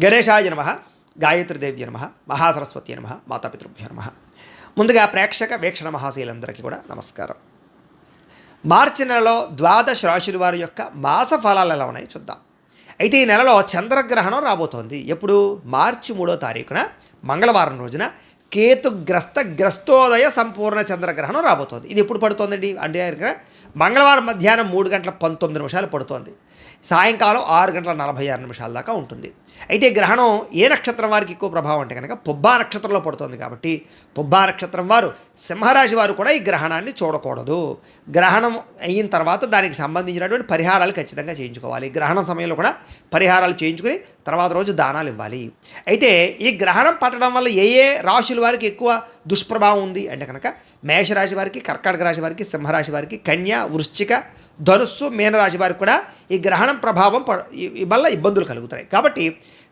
గణేశాయ నమః, గాయత్రీదేవ్య నమః, మహాసరస్వతి నమః, మాతాపితృభ్యో నమః. ముందుగా ప్రేక్షక వీక్షణ మహాశీలందరికీ కూడా నమస్కారం. మార్చి నెలలో ద్వాదశ రాశుల వారి యొక్క మాస ఫలాలు ఎలా ఉన్నాయో చూద్దాం. అయితే ఈ నెలలో చంద్రగ్రహణం రాబోతోంది. ఎప్పుడు? మార్చి 3వ తారీఖున మంగళవారం రోజున గ్రస్తోదయ సంపూర్ణ చంద్రగ్రహణం రాబోతోంది. ఇది ఎప్పుడు పడుతోందండి అంటే మంగళవారం మధ్యాహ్నం 3:19 పడుతోంది. సాయంకాలం 6:46 దాకా ఉంటుంది. అయితే గ్రహణం ఏ నక్షత్రం వారికి ఎక్కువ ప్రభావం అంటే కనుక పుబ్బా నక్షత్రంలో పడుతుంది. కాబట్టి పుబ్బా నక్షత్రం వారు, సింహరాశి వారు కూడా ఈ గ్రహణాన్ని చూడకూడదు. గ్రహణం అయిన తర్వాత దానికి సంబంధించినటువంటి పరిహారాలు ఖచ్చితంగా చేయించుకోవాలి. గ్రహణం సమయంలో కూడా పరిహారాలు చేయించుకుని తర్వాత రోజు దానాలు ఇవ్వాలి. అయితే ఈ గ్రహణం పట్టడం వల్ల ఏ ఏ రాశుల వారికి ఎక్కువ దుష్ప్రభావం ఉంది అంటే కనుక మేషరాశి వారికి, కర్కాటక రాశి వారికి, సింహరాశి వారికి, కన్య, వృశ్చిక, ధనుస్సు, మీనరాశి వారికి కూడా ఈ గ్రహణం ప్రభావం వల్ల ఇబ్బందులు కలుగుతాయి. కాబట్టి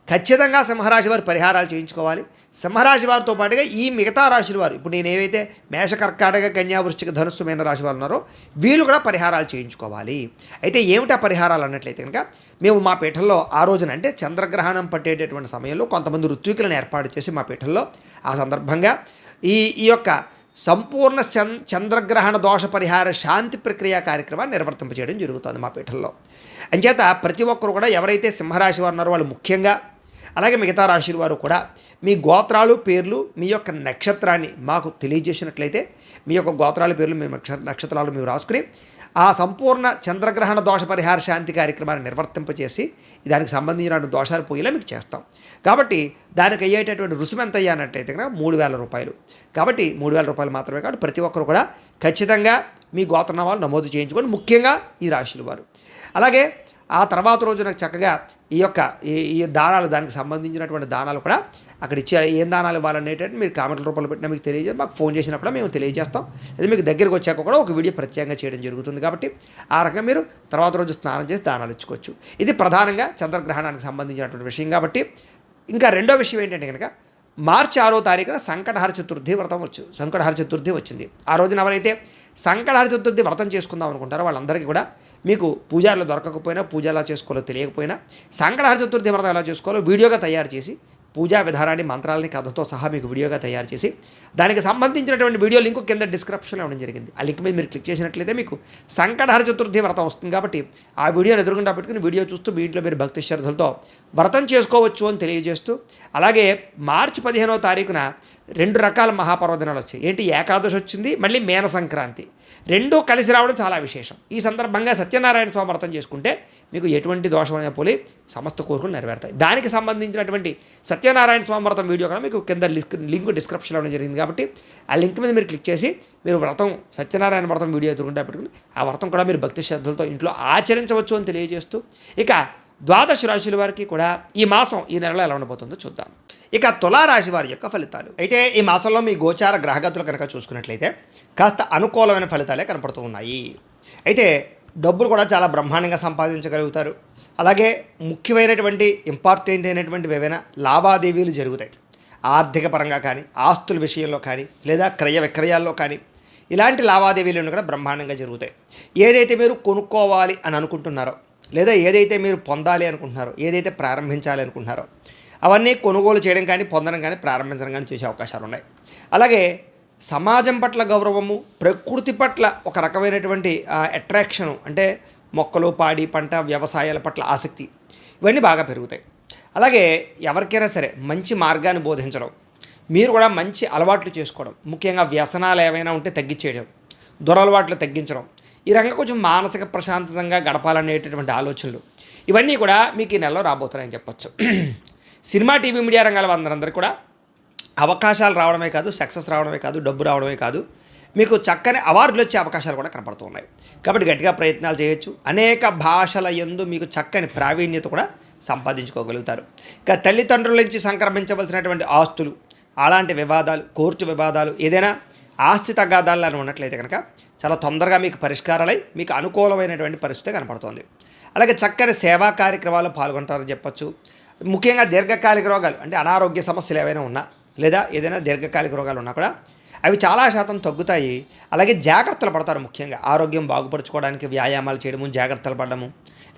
ఖచ్చితంగా సింహరాశి వారు పరిహారాలు చేయించుకోవాలి. సింహరాశి వారితో పాటుగా ఈ మిగతా రాశుల వారు, ఇప్పుడు నేను ఏవైతే మేష, కర్కాటక, కన్యా, వృశ్చిక, ధనుస్సు, మీనరాశి వారు ఉన్నారో వీళ్ళు కూడా పరిహారాలు చేయించుకోవాలి. అయితే ఏమిటా పరిహారాలు అన్నట్లయితే కనుక మేము మా పీఠంలో ఆ రోజున అంటే చంద్రగ్రహణం పట్టేటటువంటి సమయంలో కొంతమంది ఋత్వికులను ఏర్పాటు చేసి మా పీఠంలో ఆ సందర్భంగా ఈ యొక్క సంపూర్ణ చంద్రగ్రహణ దోష పరిహార శాంతి ప్రక్రియ కార్యక్రమాన్ని నిర్వర్తింపజేయడం జరుగుతుంది మా పీఠంలో. అంచేత ప్రతి ఒక్కరు కూడా ఎవరైతే సింహరాశి వారు ఉన్నారో వాళ్ళు ముఖ్యంగా, అలాగే మిగతా రాశుల వారు కూడా మీ గోత్రాలు, పేర్లు, మీ యొక్క నక్షత్రాన్ని మాకు తెలియజేసినట్లయితే మీ యొక్క గోత్రాల పేర్లు, మీ నక్షత్రాలు మేము రాసుకుని ఆ సంపూర్ణ చంద్రగ్రహణ దోష పరిహార శాంతి కార్యక్రమాన్ని నిర్వర్తింపచేసి దానికి సంబంధించిన దోషాలు పోయేలా మీకు చేస్తాం. కాబట్టి దానికి అయ్యేటటువంటి రుసుము ఎంత అయ్యానట్టయితే కనుక 3,000 రూపాయలు. కాబట్టి 3,000 రూపాయలు మాత్రమే. కాబట్టి ప్రతి ఒక్కరు కూడా ఖచ్చితంగా మీ గోత్రనామాలు నమోదు చేయించుకొని, ముఖ్యంగా ఈ రాశుల వారు. అలాగే ఆ తర్వాత రోజు నాకు చక్కగా ఈ యొక్క ఈ దానాలు, దానికి సంబంధించినటువంటి దానాలు కూడా అక్కడ ఇచ్చే ఏం దానాలు ఇవ్వాలనేటట్టు మీరు కామెంట్ల రూపంలో పెట్టినా మీకు తెలియజేసి మాకు ఫోన్ చేసినా కూడా మేము తెలియజేస్తాం. అది మీకు దగ్గరికి వచ్చాక కూడా ఒక వీడియో ప్రత్యేకంగా చేయడం జరుగుతుంది. కాబట్టి ఆ రకంగా మీరు తర్వాత రోజు స్నానం చేసి దానాలు ఇచ్చుకోవచ్చు. ఇది ప్రధానంగా చంద్రగ్రహణానికి సంబంధించినటువంటి విషయం. కాబట్టి ఇంకా రెండో విషయం ఏంటంటే కనుక మార్చి 6వ తారీఖున సంకటహర చతుర్థి వ్రతం సంకటహర చతుర్థి వచ్చింది. ఆ రోజున ఎవరైతే సంకటహర చతుర్థి వ్రతం చేసుకుందాం అనుకుంటారో వాళ్ళందరికీ కూడా మీకు పూజారులు దొరకకపోయినా, పూజ ఎలా చేసుకోవాలో తెలియకపోయినా సంకటహర చతుర్థి వ్రతం ఎలా చేసుకోవాలో వీడియోగా తయారు చేసి, పూజా విధానాన్ని, మంత్రాలని, కథతో సహా మీకు వీడియోగా తయారు చేసి దానికి సంబంధించినటువంటి వీడియో లింక్ కింద డిస్క్రిప్షన్లో ఇవ్వడం జరిగింది. ఆ లింక్ మీద మీరు క్లిక్ చేసినట్లయితే మీకు సంకటహర చతుర్థి వ్రతం వస్తుంది. కాబట్టి ఆ వీడియోని ఎదురుగుండా పెట్టుకుని వీడియో చూస్తూ మీ ఇంట్లో మీరు భక్తి శ్రద్ధలతో వ్రతం చేసుకోవచ్చు అని తెలియజేస్తూ, అలాగే మార్చి 15వ తారీఖున 2 రకాల మహాపర్వదినాలు వచ్చాయి. ఏంటి? ఏకాదశి వచ్చింది, మళ్ళీ మేన సంక్రాంతి. రెండూ కలిసి రావడం చాలా విశేషం. ఈ సందర్భంగా సత్యనారాయణ స్వామి వ్రతం చేసుకుంటే మీకు ఎటువంటి దోషమైన పోలి సమస్త కోరికలు నెరవేరుతాయి. దానికి సంబంధించినటువంటి సత్యనారాయణ స్వామి వ్రతం వీడియో కూడా మీకు కింద లింక్ డిస్క్రిప్షన్లో ఇవ్వడం జరిగింది. కాబట్టి ఆ లింక్ మీద మీరు క్లిక్ చేసి మీరు వ్రతం, సత్యనారాయణ వ్రతం వీడియో ఎదురుకుంటా పెట్టుకుని ఆ వ్రతం కూడా మీరు భక్తి శ్రద్ధలతో ఇంట్లో ఆచరించవచ్చు అని తెలియజేస్తూ, ఇక ద్వాదశ రాశుల వారికి కూడా ఈ మాసం, ఈ నెలలో ఎలా ఉండబోతుందో చూద్దాం. ఇక తులారాశి వారి యొక్క ఫలితాలు. అయితే ఈ మాసంలో మీ గోచార గ్రహగతులు కనుక చూసుకున్నట్లయితే కాస్త అనుకూలమైన ఫలితాలే కనపడుతూ ఉన్నాయి. అయితే డబ్బులు కూడా చాలా బ్రహ్మాండంగా సంపాదించగలుగుతారు. అలాగే ముఖ్యమైనటువంటి ఇంపార్టెంట్ అయినటువంటి ఏవైనా లావాదేవీలు జరుగుతాయి. ఆర్థిక పరంగా కానీ, ఆస్తుల విషయంలో కానీ, లేదా క్రయ విక్రయాల్లో కానీ ఇలాంటి లావాదేవీలను కూడా బ్రహ్మాండంగా జరుగుతాయి. ఏదైతే మీరు కొనుక్కోవాలి అని అనుకుంటున్నారో, లేదా ఏదైతే మీరు పొందాలి అనుకుంటున్నారో, ఏదైతే ప్రారంభించాలి అనుకుంటున్నారో అవన్నీ కొనుగోలు చేయడం కానీ, పొందడం కానీ, ప్రారంభించడం కానీ చేసే అవకాశాలు ఉన్నాయి. అలాగే సమాజం పట్ల గౌరవము, ప్రకృతి పట్ల ఒక రకమైనటువంటి అట్రాక్షను, అంటే మొక్కలు, పాడి, పంట, వ్యవసాయాల పట్ల ఆసక్తి, ఇవన్నీ బాగా పెరుగుతాయి. అలాగే ఎవరికైనా సరే మంచి మార్గాన్ని బోధించడం, మీరు కూడా మంచి అలవాట్లు చేసుకోవడం, ముఖ్యంగా వ్యసనాలు ఏవైనా ఉంటే తగ్గించేయడం, దురలవాట్లు తగ్గించడం, ఈ రంగం కొంచెం మానసిక ప్రశాంతంగా గడపాలనేటటువంటి ఆలోచనలు, ఇవన్నీ కూడా మీకు ఈ నెలలో రాబోతున్నాయని చెప్పచ్చు. సినిమా, టీవీ, మీడియా రంగాల అందరూ కూడా అవకాశాలు రావడమే కాదు, సక్సెస్ రావడమే కాదు, డబ్బు రావడమే కాదు, మీకు చక్కని అవార్డులు వచ్చే అవకాశాలు కూడా కనపడుతూ ఉన్నాయి. కాబట్టి గట్టిగా ప్రయత్నాలు చేయొచ్చు. అనేక భాషల యందు మీకు చక్కని ప్రావీణ్యత కూడా సంపాదించుకోగలుగుతారు. ఇక తల్లిదండ్రుల నుంచి సంక్రమించవలసినటువంటి ఆస్తులు, అలాంటి వివాదాలు, కోర్టు వివాదాలు, ఏదైనా ఆస్తి తగాదాలను ఉన్నట్లయితే కనుక చాలా తొందరగా మీకు పరిష్కారాలై మీకు అనుకూలమైనటువంటి పరిస్థితి కనపడుతోంది. అలాగే చక్కని సేవా కార్యక్రమాల్లో పాల్గొంటారని చెప్పచ్చు. ముఖ్యంగా దీర్ఘకాలిక రోగాలు, అంటే అనారోగ్య సమస్యలు ఏవైనా ఉన్నా, లేదా ఏదైనా దీర్ఘకాలిక రోగాలు ఉన్నా కూడా అవి చాలా శాతం తగ్గుతాయి. అలాగే జాగ్రత్తలు పడతారు. ముఖ్యంగా ఆరోగ్యం బాగుపరచుకోవడానికి వ్యాయామాలు చేయడము, జాగ్రత్తలు పడడము,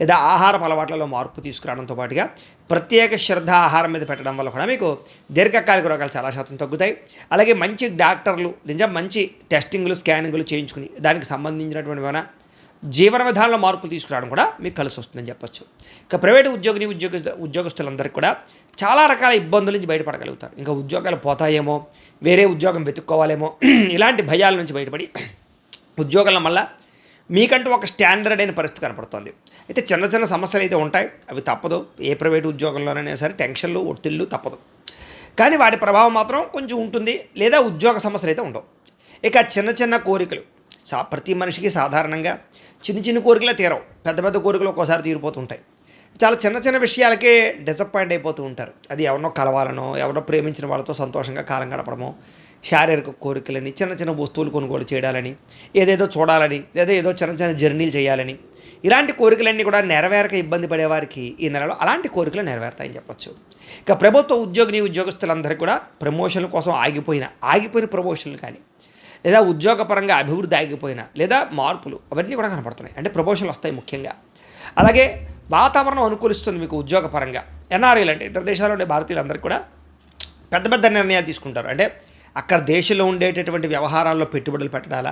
లేదా ఆహారపు అలవాట్లలో మార్పు తీసుకురావడంతో పాటుగా ప్రత్యేక శ్రద్ధ ఆహారం మీద పెట్టడం వల్ల కూడా మీకు దీర్ఘకాలిక రోగాలు చాలా శాతం తగ్గుతాయి. అలాగే మంచి డాక్టర్లు మంచి టెస్టింగ్లు స్కానింగ్లు చేయించుకుని దానికి సంబంధించినటువంటి జీవన విధానంలో మార్పులు తీసుకురావడం కూడా మీకు కలిసి వస్తుందని చెప్పొచ్చు. ఇక ప్రైవేటు ఉద్యోగస్తులందరికీ కూడా చాలా రకాల ఇబ్బందుల నుంచి బయటపడగలుగుతారు. ఇంకా ఉద్యోగాలు పోతాయేమో, వేరే ఉద్యోగం వెతుక్కోవాలేమో, ఇలాంటి భయాల నుంచి బయటపడి ఉద్యోగాల వల్ల మీకంటూ ఒక స్టాండర్డ్ అయిన పరిస్థితి కనపడుతుంది. అయితే చిన్న చిన్న సమస్యలు అయితే ఉంటాయి, అవి తప్పదు. ఏ ప్రైవేటు ఉద్యోగంలోనైనా సరే టెన్షన్లు ఒత్తిళ్ళు తప్పదు. కానీ వాటి ప్రభావం మాత్రం కొంచెం ఉంటుంది, లేదా ఉద్యోగ సమస్యలు అయితే ఉండవు. ఇక చిన్న చిన్న కోరికలు ప్రతి మనిషికి సాధారణంగా చిన్న కోరికలే తీరవు, పెద్ద పెద్ద కోరికలు ఒక్కోసారి తీరిపోతుంటాయి. చాలా చిన్న చిన్న విషయాలకే డిసప్పాయింట్ అయిపోతూ ఉంటారు. అది ఎవరినో కలవాలనో, ఎవరినో ప్రేమించిన వాళ్ళతో సంతోషంగా కాలం గడపడమో, శారీరక కోరికలని, చిన్న చిన్న వస్తువులు కొనుగోలు చేయడాలని, ఏదేదో చూడాలని, లేదా ఏదో చిన్న చిన్న జర్నీలు చేయాలని, ఇలాంటి కోరికలన్నీ కూడా నెరవేరక ఇబ్బంది పడేవారికి ఈ నెలలో అలాంటి కోరికలు నెరవేరుతాయని చెప్పొచ్చు. ఇక ప్రభుత్వ ఉద్యోగస్తులందరికీ కూడా ప్రమోషన్ల కోసం ఆగిపోయిన ప్రమోషన్లు కానీ, లేదా ఉద్యోగపరంగా అభివృద్ధి ఆగిపోయినా, లేదా మార్పులు అవన్నీ కూడా కనపడుతున్నాయి. అంటే ప్రమోషన్లు వస్తాయి ముఖ్యంగా. అలాగే వాతావరణం అనుకూలిస్తుంది మీకు ఉద్యోగపరంగా. ఎన్ఆర్ఐలు అంటే ఇతర దేశాల్లో ఉండే భారతీయులందరికీ కూడా పెద్ద పెద్ద నిర్ణయాలు తీసుకుంటారు. అంటే అక్కడ దేశంలో ఉండేటటువంటి వ్యవహారాల్లో పెట్టుబడులు పెట్టడాలా,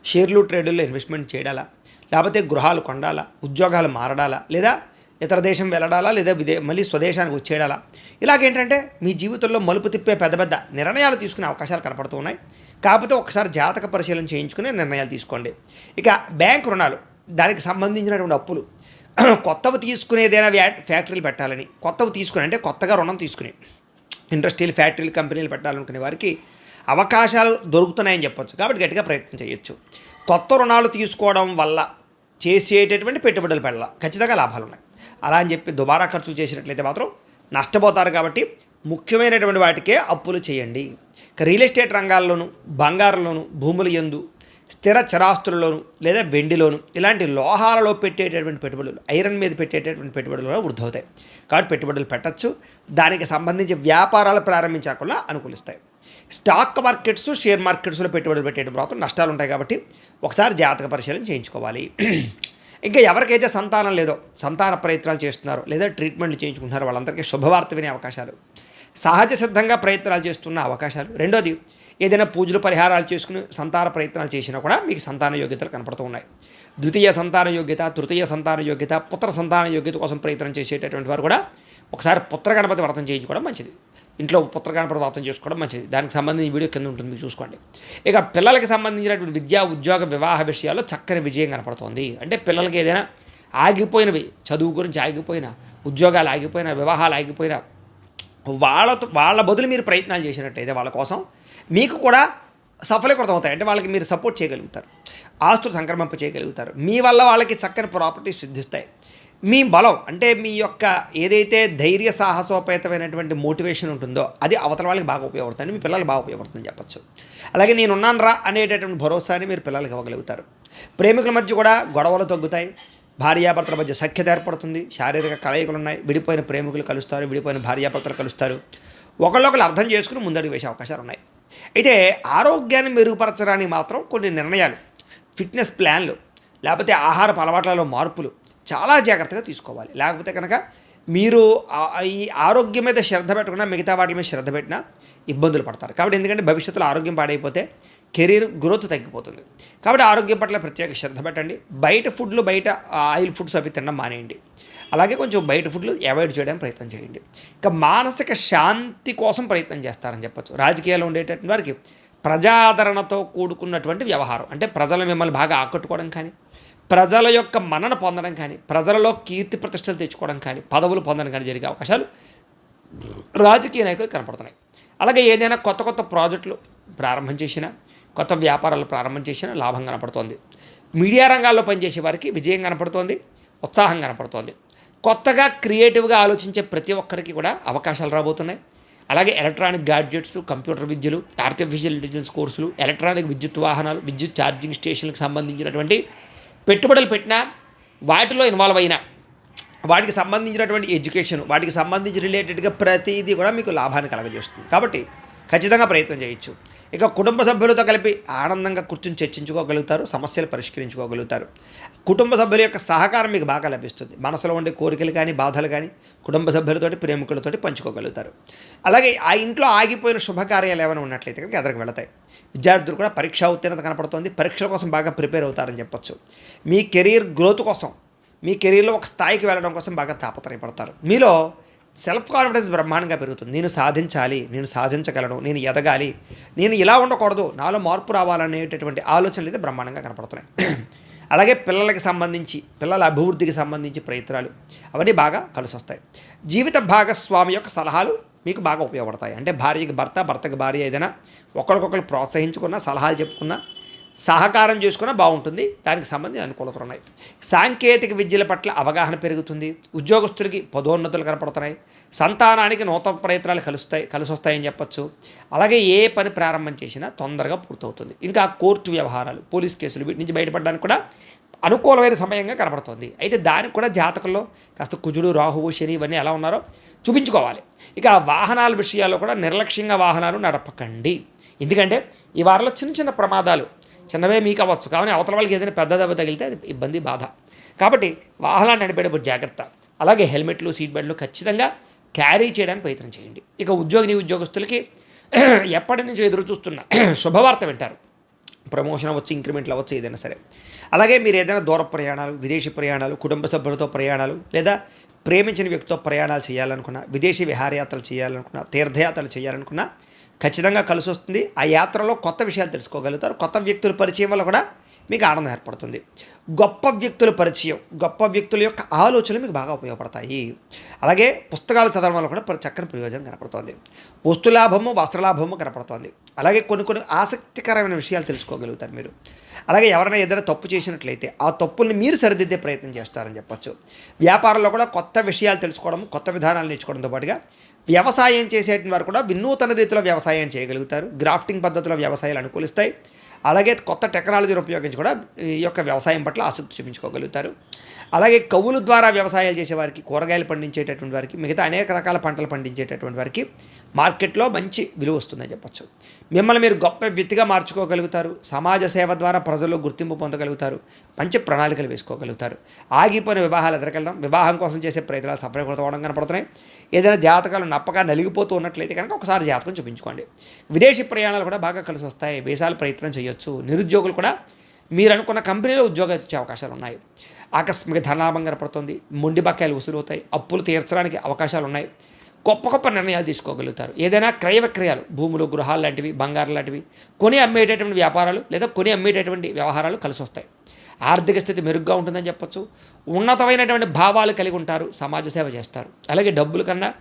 షేర్లు ట్రేడుల్లో ఇన్వెస్ట్మెంట్ చేయడాలా, లేకపోతే గృహాలు కొండాలా, ఉద్యోగాలు మారడాలా, లేదా ఇతర దేశం వెళ్ళడాలా, లేదా మళ్ళీ స్వదేశానికి వచ్చేయడాలా, ఇలాగేంటంటే మీ జీవితంలో మలుపు తిప్పే పెద్ద పెద్ద నిర్ణయాలు తీసుకునే అవకాశాలు కనపడుతూ ఉన్నాయి. కాకపోతే ఒకసారి జాతక పరిశీలన చేయించుకుని నిర్ణయాలు తీసుకోండి. ఇక బ్యాంక్ రుణాలు, దానికి సంబంధించినటువంటి అప్పులు, కొత్తవి తీసుకునేదైనా ఫ్యాక్టరీలు పెట్టాలని, అంటే కొత్తగా రుణం తీసుకుని ఇండస్ట్రియల్ ఫ్యాక్టరీలు కంపెనీలు పెట్టాలనుకునే వారికి అవకాశాలు దొరుకుతున్నాయని చెప్పొచ్చు. కాబట్టి గట్టిగా ప్రయత్నం చేయొచ్చు. కొత్త రుణాలు తీసుకోవడం వల్ల చేసేటటువంటి పెట్టుబడులు పెట్టాల ఖచ్చితంగా లాభాలు ఉన్నాయి. అలా అని చెప్పి దుబారా ఖర్చులు చేసినట్లయితే మాత్రం నష్టపోతారు. కాబట్టి ముఖ్యమైనటువంటి వాటికే అప్పులు చేయండి. రియల్ ఎస్టేట్ రంగాల్లోనూ, బంగారంలోను, భూముల యందు, స్థిర చరాస్తులలోను, లేదా వెండిలోను, ఇలాంటి లోహాలలో పెట్టేటటువంటి పెట్టుబడులు, ఐరన్ మీద పెట్టేటటువంటి పెట్టుబడులు వృద్ధి అవుతాయి. కాబట్టి పెట్టుబడులు పెట్టచ్చు. దానికి సంబంధించి వ్యాపారాలు ప్రారంభించకుండా అనుకూలిస్తాయి. స్టాక్ మార్కెట్స్, షేర్ మార్కెట్స్లో పెట్టుబడులు పెట్టేటప్పుడు మాత్రం నష్టాలు ఉంటాయి. కాబట్టి ఒకసారి జాతక పరిశీలన చేయించుకోవాలి. ఇంకా ఎవరికైతే సంతానం లేదో, సంతాన ప్రయత్నాలు చేస్తున్నారో, లేదా ట్రీట్మెంట్లు చేయించుకుంటున్నారో వాళ్ళందరికీ శుభవార్త వినే అవకాశాలు, సహజ సిద్ధంగా ప్రయత్నాలు చేస్తున్న అవకాశాలు. రెండోది, ఏదైనా పూజలు పరిహారాలు చేసుకుని సంతాన ప్రయత్నాలు చేసినా కూడా మీకు సంతాన యోగ్యతలు కనపడుతూ ఉన్నాయి. ద్వితీయ సంతాన యోగ్యత, తృతీయ సంతాన యోగ్యత, పుత్ర సంతాన యోగ్యత కోసం ప్రయత్నం చేసేటటువంటి వారు కూడా ఒకసారి పుత్ర గణపతి వ్రతం చేయించుకోవడం మంచిది. ఇంట్లో పుత్ర గణపతి వ్రతం చేసుకోవడం మంచిది. దానికి సంబంధించిన వీడియో కింద ఉంటుంది, మీరు చూసుకోండి. ఇక పిల్లలకి సంబంధించినటువంటి విద్యా, ఉద్యోగ, వివాహ విషయాల్లో చక్కని విజయం కనపడుతోంది. అంటే పిల్లలకి ఏదైనా ఆగిపోయినవి, చదువు గురించి ఆగిపోయినా, ఉద్యోగాలు ఆగిపోయినా, వివాహాలు ఆగిపోయినా, వాళ్ళ బదులు మీరు ప్రయత్నాలు చేసినట్టయితే వాళ్ళ కోసం మీకు కూడా సఫలీకృతం అవుతాయి. అంటే వాళ్ళకి మీరు సపోర్ట్ చేయగలుగుతారు, ఆస్తులు సంక్రమింప చేయగలుగుతారు. మీ వల్ల వాళ్ళకి చక్కని ప్రాపర్టీస్ సిద్ధిస్తాయి. మీ బలం అంటే మీ యొక్క ఏదైతే ధైర్య సాహసోపేతమైనటువంటి మోటివేషన్ ఉంటుందో అది అవతల వాళ్ళకి బాగా ఉపయోగపడుతుంది, మీ పిల్లలకి బాగా ఉపయోగపడుతుందని చెప్పచ్చు. అలాగే నేనున్నాను రా అనేటటువంటి భరోసాని మీరు పిల్లలకి ఇవ్వగలుగుతారు. ప్రేమికుల మధ్య కూడా గొడవలు తగ్గుతాయి, భార్యాభర్తల మధ్య సఖ్యత ఏర్పడుతుంది, శారీరక కలయికలు ఉన్నాయి, విడిపోయిన ప్రేమికులు కలుస్తారు, విడిపోయిన భార్యాభర్తలు కలుస్తారు, ఒకళ్ళొకళ్ళు అర్థం చేసుకుని ముందడుగు వేసే అవకాశాలు ఉన్నాయి. అయితే ఆరోగ్యాన్ని మెరుగుపరచడానికి మాత్రం కొన్ని నిర్ణయాలు, ఫిట్నెస్ ప్లాన్లు, లేకపోతే ఆహారపు అలవాట్లలో మార్పులు చాలా జాగ్రత్తగా తీసుకోవాలి. లేకపోతే కనుక మీరు ఈ ఆరోగ్యం మీద శ్రద్ధ పెట్టకుండా మిగతా వాటి మీద శ్రద్ధ పెట్టినా ఇబ్బందులు పడతారు. కాబట్టి ఎందుకంటే భవిష్యత్తులో ఆరోగ్యం పాడైపోతే కెరీర్ గ్రోత్ తగ్గిపోతుంది. కాబట్టి ఆరోగ్యం పట్ల ప్రత్యేక శ్రద్ధ పెట్టండి. బయట ఫుడ్లు, బయట ఆయిల్ ఫుడ్స్ అవి తినడం మానేయండి. అలాగే కొంచెం బయట ఫుడ్లు అవాయిడ్ చేయడానికి ప్రయత్నం చేయండి. ఇంకా మానసిక శాంతి కోసం ప్రయత్నం చేస్తారని చెప్పచ్చు. రాజకీయాల్లో ఉండేటటువంటి వారికి ప్రజాదరణతో కూడుకున్నటువంటి వ్యవహారం, అంటే ప్రజలు మిమ్మల్ని బాగా ఆకట్టుకోవడం కానీ, ప్రజల యొక్క మన్నన పొందడం కానీ, ప్రజలలో కీర్తి ప్రతిష్టలు తెచ్చుకోవడం కానీ, పదవులు పొందడం కానీ జరిగే అవకాశాలు రాజకీయ నాయకులు కనపడుతున్నాయి. అలాగే ఏదైనా కొత్త కొత్త ప్రాజెక్టులు ప్రారంభం చేసినా, కొత్త వ్యాపారాలు ప్రారంభం చేసినా లాభం కనపడుతోంది. మీడియా రంగాల్లో పనిచేసే వారికి విజయం కనపడుతోంది, ఉత్సాహం కనపడుతోంది. కొత్తగా క్రియేటివ్గా ఆలోచించే ప్రతి ఒక్కరికి కూడా అవకాశాలు రాబోతున్నాయి. అలాగే ఎలక్ట్రానిక్ గ్యాడ్జెట్స్, కంప్యూటర్ విద్యలు, ఆర్టిఫిషియల్ ఇంటెలిజెన్స్ కోర్సులు, ఎలక్ట్రానిక్ విద్యుత్ వాహనాలు, విద్యుత్ ఛార్జింగ్ స్టేషన్లకు సంబంధించినటువంటి పెట్టుబడులు పెట్టినా, వాటిలో ఇన్వాల్వ్ అయినా, వాటికి సంబంధించినటువంటి ఎడ్యుకేషన్, వాటికి సంబంధించి రిలేటెడ్గా ప్రతిదీ కూడా మీకు లాభాన్ని కలగజేస్తుంది. కాబట్టి ఖచ్చితంగా ప్రయత్నం చేయొచ్చు. ఇక కుటుంబ సభ్యులతో కలిపి ఆనందంగా కూర్చొని చర్చించుకోగలుగుతారు, సమస్యలు పరిష్కరించుకోగలుగుతారు. కుటుంబ సభ్యుల యొక్క సహకారం మీకు బాగా లభిస్తుంది. మనసులో ఉండే కోరికలు కానీ బాధలు కానీ కుటుంబ సభ్యులతోటి ప్రేమికులతోటి పంచుకోగలుగుతారు. అలాగే ఆ ఇంట్లో ఆగిపోయిన శుభకార్యాలు ఏమైనా ఉన్నట్లయితే కనుక ఎదరికి వెళతాయి. విద్యార్థులు కూడా పరీక్షా ఉత్తీర్ణత కనపడుతుంది. పరీక్షల కోసం బాగా ప్రిపేర్ అవుతారని చెప్పొచ్చు. మీ కెరీర్ గ్రోత్ కోసం, మీ కెరీర్లో ఒక స్థాయికి వెళ్ళడం కోసం బాగా తాపత్రయపడతారు. మీలో సెల్ఫ్ కాన్ఫిడెన్స్ బ్రహ్మాండంగా పెరుగుతుంది. నేను సాధించాలి, నేను సాధించగలను, నేను ఎదగాలి, నేను ఇలా ఉండకూడదు, నాలో మార్పు రావాలనేటటువంటి ఆలోచనలు అయితే బ్రహ్మాండంగా కనపడుతున్నాయి. అలాగే పిల్లలకి సంబంధించి, పిల్లల అభివృద్ధికి సంబంధించి ప్రయత్నాలు అవన్నీ బాగా కలిసి వస్తాయి. జీవిత భాగస్వామి యొక్క సలహాలు మీకు బాగా ఉపయోగపడతాయి. అంటే భార్యకి భర్త, భర్తకి భార్య ఏదైనా ఒకరికొకరు ప్రోత్సహించుకున్న, సలహాలు చెప్పుకున్న, సహకారం చేసుకున్నా బాగుంటుంది. దానికి సంబంధించి అనుకూలతలు ఉన్నాయి. సాంకేతిక విద్యల పట్ల అవగాహన పెరుగుతుంది. ఉద్యోగస్తులకి పదోన్నతులు కనపడుతున్నాయి. సంతానానికి నూతన ప్రయత్నాలు కలిసి వస్తాయని చెప్పచ్చు. అలాగే ఏ పని ప్రారంభం చేసినా తొందరగా పూర్తవుతుంది. ఇంకా కోర్టు వ్యవహారాలు, పోలీస్ కేసులు వీటి నుంచి బయటపడడానికి కూడా అనుకూలమైన సమయంగా కనపడుతుంది. అయితే దానికి కూడా జాతకంలో కాస్త కుజుడు, రాహువు, శని ఇవన్నీ ఎలా ఉన్నారో చూపించుకోవాలి. ఇక వాహనాల విషయాల్లో కూడా నిర్లక్ష్యంగా వాహనాలు నడపకండి. ఎందుకంటే ఈ వారంలో చిన్న చిన్న ప్రమాదాలు, చిన్నవే మీకు అవ్వచ్చు, కానీ అవతల వాళ్ళకి ఏదైనా పెద్ద దెబ్బ తగిలితే అది ఇబ్బంది, బాధ. కాబట్టి వాహనాలు నడిపేటప్పుడు జాగ్రత్త. అలాగే హెల్మెట్లు, సీట్ బెల్ట్లు ఖచ్చితంగా క్యారీ చేయడానికి ప్రయత్నం చేయండి. ఇక ఉద్యోగస్తులకి ఎప్పటి నుంచో ఎదురు చూస్తున్న శుభవార్త వింటారు. ప్రమోషన్ అవ్వచ్చు, ఇంక్రిమెంట్లు అవ్వచ్చు, ఏదైనా సరే. అలాగే మీరు ఏదైనా దూర ప్రయాణాలు, విదేశీ ప్రయాణాలు, కుటుంబ సభ్యులతో ప్రయాణాలు, లేదా ప్రేమించిన వ్యక్తితో ప్రయాణాలు చేయాలనుకున్నా, విదేశీ విహారయాత్రలు చేయాలనుకున్నా, తీర్థయాత్రలు చేయాలనుకున్నా ఖచ్చితంగా కలిసి వస్తుంది. ఆ యాత్రలో కొత్త విషయాలు తెలుసుకోగలుగుతారు. కొత్త వ్యక్తుల పరిచయం వల్ల కూడా మీకు ఆనందం ఏర్పడుతుంది. గొప్ప వ్యక్తుల పరిచయం, గొప్ప వ్యక్తుల యొక్క ఆలోచనలు మీకు బాగా ఉపయోగపడతాయి. అలాగే పుస్తకాలు చదవడం వల్ల కూడా చక్కని ప్రయోజనం కనపడుతుంది. వస్తులాభము, వస్త్రలాభము కనపడుతుంది. అలాగే కొన్ని ఆసక్తికరమైన విషయాలు తెలుసుకోగలుగుతారు మీరు. అలాగే ఎవరైనా ఏదైనా తప్పు చేసినట్లయితే ఆ తప్పుల్ని మీరు సరిదిద్దే ప్రయత్నం చేస్తారని చెప్పచ్చు. వ్యాపారంలో కూడా కొత్త విషయాలు తెలుసుకోవడం, కొత్త విధానాలు నేర్చుకోవడంతో పాటుగా వ్యవసాయం చేసేటువంటి వారు కూడా వినూతన రీతిలో వ్యవసాయం చేయగలుగుతారు. గ్రాఫ్టింగ్ పద్ధతిలో వ్యవసాయాలు అనుకూలిస్తాయి. అలాగే కొత్త టెక్నాలజీని ఉపయోగించి కూడా ఈ యొక్క వ్యవసాయం పట్ల ఆసక్తి చూపించుకోగలుగుతారు. అలాగే కవుల ద్వారా వ్యవసాయాలు చేసేవారికి, కూరగాయలు పండించేటటువంటి వారికి, మిగతా అనేక రకాల పంటలు పండించేటటువంటి వారికి మార్కెట్లో మంచి విలువ వస్తుందని చెప్పచ్చు. మిమ్మల్ని మీరు గొప్ప వ్యక్తిగా మార్చుకోగలుగుతారు. సమాజ సేవ ద్వారా ప్రజల్లో గుర్తింపు పొందగలుగుతారు. మంచి ప్రణాళికలు వేసుకోగలుగుతారు. ఆగిపోయిన వివాహాలు ఎదురుకెళ్ళడం, వివాహం కోసం చేసే ప్రయత్నాలు సఫలీకృతం కనపడుతున్నాయి. ఏదైనా జాతకాలు నప్పగా నలిగిపోతూ ఉన్నట్లయితే కనుక ఒకసారి జాతకం చూపించుకోండి. విదేశీ ప్రయాణాలు కూడా బాగా కలిసి వస్తాయి. వీసాలు ప్రయత్నం చేయొచ్చు. నిరుద్యోగులు కూడా మీరు అనుకున్న కంపెనీలో ఉద్యోగం ఇచ్చే అవకాశాలు ఉన్నాయి. ఆకస్మిక ధనలాభం కనపడుతుంది. మొండి బకాయిలు వసూలు అవుతాయి. అప్పులు తీర్చడానికి అవకాశాలు ఉన్నాయి. గొప్ప నిర్ణయాలు తీసుకోగలుగుతారు. ఏదైనా క్రయ విక్రయాలు, భూములు, గృహాలు లాంటివి, బంగారం లాంటివి కొని అమ్మేటటువంటి వ్యాపారాలు లేదా కొని అమ్మేటటువంటి వ్యవహారాలు కలిసి వస్తాయి. ఆర్థిక స్థితి మెరుగ్గా ఉంటుందని చెప్పచ్చు. ఉన్నతమైనటువంటి భావాలు కలిగి ఉంటారు. సమాజ సేవ చేస్తారు. అలాగే డబ్బుల కన్నా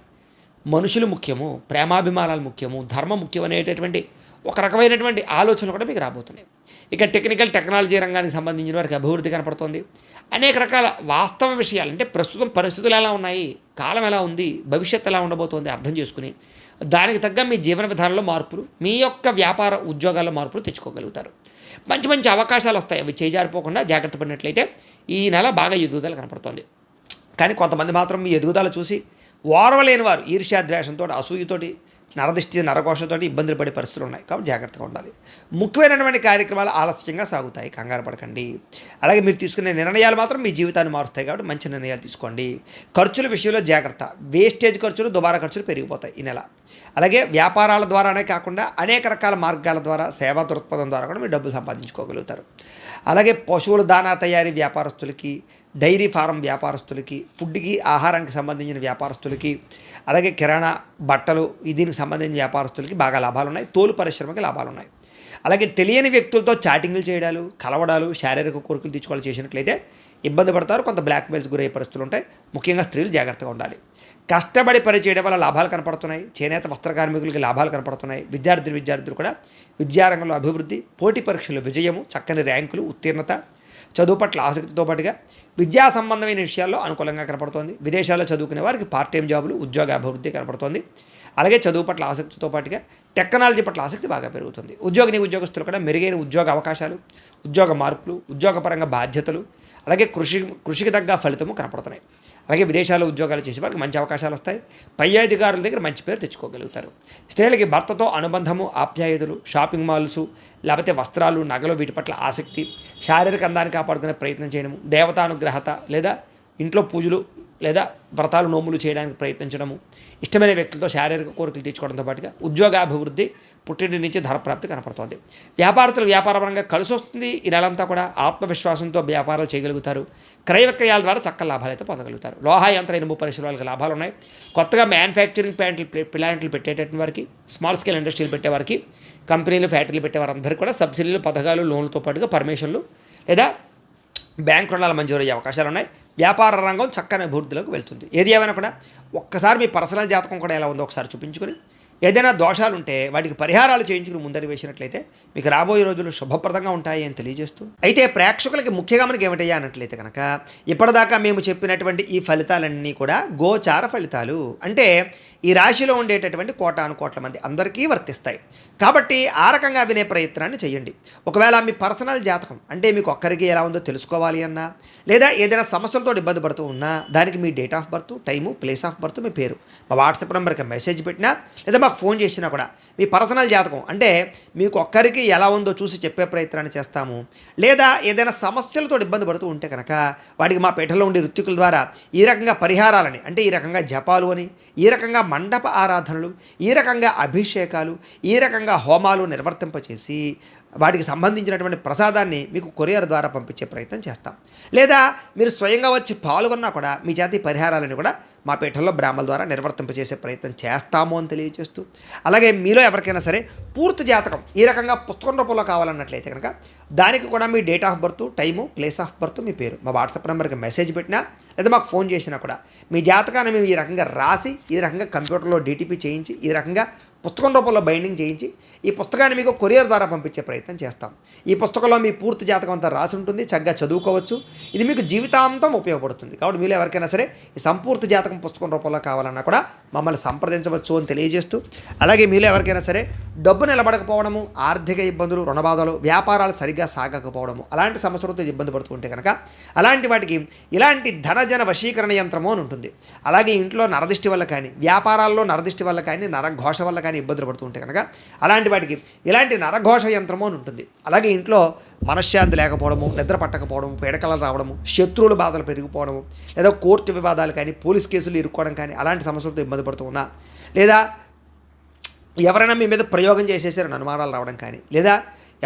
మనుషులు ముఖ్యము, ప్రేమాభిమానాలు ముఖ్యము, ధర్మం ముఖ్యం అనేటటువంటి ఒక రకమైనటువంటి ఆలోచనలు కూడా మీకు రాబోతున్నాయి. ఇక టెక్నాలజీ రంగానికి సంబంధించిన వారికి అభివృద్ధి కనపడుతుంది. అనేక రకాల వాస్తవ విషయాలు, అంటే ప్రస్తుతం పరిస్థితులు ఎలా ఉన్నాయి, కాలం ఎలా ఉంది, భవిష్యత్తు ఎలా ఉండబోతోంది అర్థం చేసుకుని దానికి తగ్గ మీ జీవన విధానంలో మార్పులు, మీ యొక్క వ్యాపార ఉద్యోగాల్లో మార్పులు తెచ్చుకోగలుగుతారు. మంచి అవకాశాలు వస్తాయి. అవి చేజారిపోకుండా జాగ్రత్త పడినట్లయితే ఈ నెల బాగా ఎదుగుదల కనపడుతుంది. కానీ కొంతమంది మాత్రం మీ ఎదుగుదల చూసి ఓర్వలేని వారు ఈర్ష్యాద్వేషంతో, అసూయతోటి, నరదిష్టి, నరకోశంతో ఇబ్బందులు పడే పరిస్థితులు ఉన్నాయి. కాబట్టి జాగ్రత్తగా ఉండాలి. ముఖ్యమైనటువంటి కార్యక్రమాలు ఆలస్యంగా సాగుతాయి. కంగారు పడకండి. అలాగే మీరు తీసుకునే నిర్ణయాలు మాత్రం మీ జీవితాన్ని మారుస్తాయి. కాబట్టి మంచి నిర్ణయాలు తీసుకోండి. ఖర్చుల విషయంలో జాగ్రత్త. వేస్టేజ్ ఖర్చులు, దుబారా ఖర్చులు పెరిగిపోతాయి ఈ నెల. అలాగే వ్యాపారాల ద్వారానే కాకుండా అనేక రకాల మార్గాల ద్వారా, సేవా దృక్పథం ద్వారా కూడా మీరు డబ్బులు సంపాదించుకోగలుగుతారు. అలాగే పశువుల దానా తయారీ వ్యాపారస్తులకి, డైరీ ఫారం వ్యాపారస్తులకి, ఫుడ్కి, ఆహారానికి సంబంధించిన వ్యాపారస్తులకి, అలాగే కిరాణా, బట్టలు దీనికి సంబంధించిన వ్యాపారస్తులకి బాగా లాభాలు ఉన్నాయి. తోలు పరిశ్రమకి లాభాలు ఉన్నాయి. అలాగే తెలియని వ్యక్తులతో చాటింగ్లు చేయడాలు, కలవడాలు, శారీరక కోరికలు తీసుకోవాలి చేసినట్లయితే ఇబ్బంది పడతారు. కొంత బ్లాక్మెయిల్స్ గురయ్యే పరిస్థితులు ఉంటాయి. ముఖ్యంగా స్త్రీలు జాగ్రత్తగా ఉండాలి. కష్టపడి పని చేయడం వల్ల లాభాలు కనపడుతున్నాయి. చేనేత వస్త్ర కార్మికులకి లాభాలు కనపడుతున్నాయి. విద్యార్థులు కూడా విద్యారంగంలో అభివృద్ధి, పోటీ పరీక్షల్లో విజయము, చక్కని ర్యాంకులు, ఉత్తీర్ణత, చదువు పట్ల ఆసక్తితో పాటుగా విద్యా సంబంధమైన విషయాల్లో అనుకూలంగా కనపడుతోంది. విదేశాల్లో చదువుకునే వారికి పార్ట్ టైం జాబులు, ఉద్యోగ అభివృద్ధి కనపడుతోంది. అలాగే చదువు పట్ల ఆసక్తితో పాటుగా టెక్నాలజీ పట్ల ఆసక్తి బాగా పెరుగుతుంది. ఉద్యోగస్తులు కూడా మెరుగైన ఉద్యోగ అవకాశాలు, ఉద్యోగ మార్పులు, ఉద్యోగపరంగా బాధ్యతలు, అలాగే కృషికి తగ్గ ఫలితము కనపడుతున్నాయి. అలాగే విదేశాల్లో ఉద్యోగాలు చేసే వారికి మంచి అవకాశాలు వస్తాయి. పై అధికారుల దగ్గర మంచి పేరు తెచ్చుకోగలుగుతారు. స్త్రీలకి భర్తతో అనుబంధము, ఆప్యాయతలు, షాపింగ్ మాల్స్, లేకపోతే వస్త్రాలు, నగలు వీటి పట్ల ఆసక్తి, శారీరక అందాన్ని కాపాడుకునే ప్రయత్నం చేయడము, దేవతానుగ్రహత లేదా ఇంట్లో పూజలు లేదా వ్రతాలు, నోములు చేయడానికి ప్రయత్నించడము, ఇష్టమైన వ్యక్తులతో శారీరక కోరికలు తీర్చుకోవడంతో పాటుగా ఉద్యోగాభివృద్ధి, పుట్టింటి నుంచి ధనప్రాప్తి కనపడుతోంది. వ్యాపారస్తులు వ్యాపారపరంగా కలిసి వస్తుంది. ఈ నెలంతా కూడా ఆత్మవిశ్వాసంతో వ్యాపారాలు చేయగలుగుతారు. క్రయ విక్రయాల ద్వారా చక్కని లాభాలు అయితే పొందగలుగుతారు. లోహ యంత్ర ఇనుము పరిశ్రమ వాళ్ళకి లాభాలు ఉన్నాయి. కొత్తగా మ్యానుఫ్యాక్చరింగ్ ప్లాంట్లు పెట్టేటటువంటి వారికి, స్మాల్ స్కేల్ ఇండస్ట్రీలు పెట్టేవారికి, కంపెనీలు, ఫ్యాక్టరీలు పెట్టేవారందరికీ కూడా సబ్సిడీలు, పథకాలు, లోన్లతో పాటుగా పర్మిషన్లు లేదా బ్యాంక్ రుణాలు మంజూరయ్యే అవకాశాలు ఉన్నాయి. వ్యాపార రంగం చక్కని అభివృద్ధిలోకి వెళ్తుంది. ఏది ఏమైనా కూడా ఒక్కసారి మీ పర్సనల్ జాతకం కూడా ఎలా ఉందో ఒకసారి చూపించుకొని, ఏదైనా దోషాలు ఉంటే వాటికి పరిహారాలు చేయించుకుని ముందరి వేసినట్లయితే మీకు రాబోయే రోజులు శుభప్రదంగా ఉంటాయి అని తెలియజేస్తూ, అయితే ప్రేక్షకులకి ముఖ్యంగా మనకి ఏమిటయ్యా అన్నట్లయితే కనుక ఇప్పటిదాకా మేము చెప్పినటువంటి ఈ ఫలితాలన్నీ కూడా గోచార ఫలితాలు, అంటే ఈ రాశిలో ఉండేటటువంటి కోటాను కోట్ల మంది అందరికీ వర్తిస్తాయి. కాబట్టి ఆ రకంగా వినే ప్రయత్నాన్ని చేయండి. ఒకవేళ మీ పర్సనల్ జాతకం అంటే మీకు ఒక్కరికి ఎలా ఉందో తెలుసుకోవాలి అన్నా, లేదా ఏదైనా సమస్యలతో ఇబ్బంది పడుతూ ఉన్నా, దానికి మీ date of birth, time, place of birth, మీ పేరు మా వాట్సాప్ నెంబర్కి మెసేజ్ పెట్టినా లేదా మాకు ఫోన్ చేసినా కూడా మీ పర్సనల్ జాతకం అంటే మీకు ఒక్కరికి ఎలా ఉందో చూసి చెప్పే ప్రయత్నాన్ని చేస్తాము. లేదా ఏదైనా సమస్యలతో ఇబ్బంది పడుతూ ఉంటే కనుక వాటికి మా పీఠంలో ఉండే ఋత్వికుల ద్వారా ఈ రకంగా పరిహారాలని, అంటే ఈ రకంగా జపాలు అని, ఈ రకంగా మండప ఆరాధనలు, ఈ రకంగా అభిషేకాలు, ఈ రకంగా హోమాలు నిర్వర్తింపచేసి వాటికి సంబంధించినటువంటి ప్రసాదాన్ని మీకు కొరియర్ ద్వారా పంపించే ప్రయత్నం చేస్తాం. లేదా మీరు స్వయంగా వచ్చి పాల్గొన్నా కూడా మీ చేతి పరిహారాలను కూడా మా పీఠంలో బ్రాహ్మణుల ద్వారా నిర్వర్తింపజేసే ప్రయత్నం చేస్తాము అని తెలియజేస్తూ, అలాగే మీలో ఎవరికైనా సరే పూర్తి జాతకం ఈ రకంగా పుస్తకం రూపంలో కావాలన్నట్లయితే కనుక దానికి కూడా మీ date of birth, time, place of birth, మీ పేరు మా వాట్సాప్ నెంబర్కి మెసేజ్ పెట్టినా లేదా మాకు ఫోన్ చేసినా కూడా మీ జాతకాన్ని మేము ఈ రకంగా రాసి, ఈ రకంగా కంప్యూటర్లో డీటీపీ చేయించి, ఈ రకంగా పుస్తకం రూపంలో బైండింగ్ చేయించి ఈ పుస్తకాన్ని మీకు కొరియర్ ద్వారా పంపించే ప్రయత్నం చేస్తాం. ఈ పుస్తకంలో మీ పూర్తి జాతకం అంతా రాసి ఉంటుంది. చక్కగా చదువుకోవచ్చు. ఇది మీకు జీవితాంతం ఉపయోగపడుతుంది. కాబట్టి మీరు ఎవరికైనా సరే ఈ సంపూర్తి జాతకం పుస్తకం రూపంలో కావాలన్నా కూడా మమ్మల్ని సంప్రదించవచ్చు అని తెలియజేస్తూ, అలాగే మీరు ఎవరికైనా సరే డబ్బు నిలబడకపోవడము, ఆర్థిక ఇబ్బందులు, రుణబాధలు, వ్యాపారాలు సరిగ్గా సాగకపోవడము, అలాంటి సమస్యలతో ఇబ్బంది పడుతూ ఉంటే కనుక అలాంటి వాటికి ఇలాంటి ధనజన వశీకరణ యంత్రము అని ఉంటుంది. అలాగే ఇంట్లో నరదిష్టి వల్ల కానీ, వ్యాపారాల్లో నరదిష్టి వల్ల కానీ, నరఘోష వల్ల కానీ ఇబ్బందులు పడుతూ ఉంటే కనుక అలాంటి వాటికి ఇలాంటి నరఘోష యంత్రము అని ఉంటుంది. అలాగే ఇంట్లో మనశ్శాంతి లేకపోవడము, నిద్ర పట్టకపోవడము, పీడకలలు రావడము, శత్రువుల బాధలు పెరిగిపోవడము, లేదా కోర్టు వివాదాలు కానీ, పోలీస్ కేసులు ఇరుక్కోవడం కానీ అలాంటి సమస్యలతో ఇబ్బంది పడుతూ ఉన్నా, లేదా ఎవరైనా మీ మీద ప్రయోగం చేసేసారని అనుమానాలు రావడం కానీ, లేదా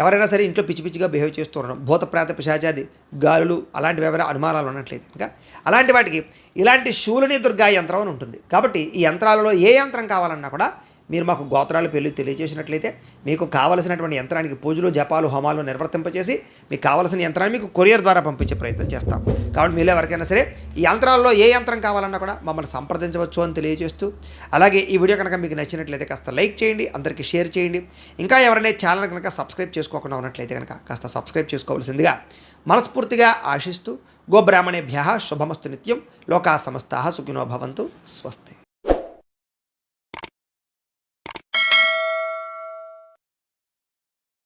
ఎవరైనా సరే ఇంట్లో పిచ్చి పిచ్చిగా బిహేవ్ చేస్తూ ఉండడం, భూత ప్రేత పిశాచాది గాలులు అలాంటివి ఎవరైనా అనుమానాలు ఉన్నట్లయితే కనుక అలాంటి వాటికి ఇలాంటి శూలిని దుర్గా యంత్రం అని ఉంటుంది. కాబట్టి ఈ యంత్రాలలో ఏ యంత్రం కావాలన్నా కూడా మీరు మాకు గోత్రాలు పేర్లు తెలియజేసినట్లయితే మీకు కావలసినటువంటి యంత్రానికి పూజలు, జపాలు, హోమాలు నిర్వర్తింపచేసి మీకు కావలసిన యంత్రాన్ని మీకు కొరియర్ ద్వారా పంపించే ప్రయత్నం చేస్తాం. కాబట్టి మీరు ఎవరికైనా సరే ఈ యంత్రాల్లో ఏ యంత్రం కావాలన్నా కూడా మమ్మల్ని సంప్రదించవచ్చు అని తెలియజేస్తూ, అలాగే ఈ వీడియో కనుక మీకు నచ్చినట్లయితే కాస్త లైక్ చేయండి, అందరికీ షేర్ చేయండి. ఇంకా ఎవరైనా ఛానల్ కనుక సబ్స్క్రైబ్ చేసుకోకుండా ఉన్నట్లయితే కనుక కాస్త సబ్స్క్రైబ్ చేసుకోవాల్సిందిగా మనస్ఫూర్తిగా ఆశిస్తూ, గోబ్రాహ్మణేభ్యః శుభమస్తు నిత్యం. లోకా సమస్తాః సుఖినో భవంతు. స్వస్తి.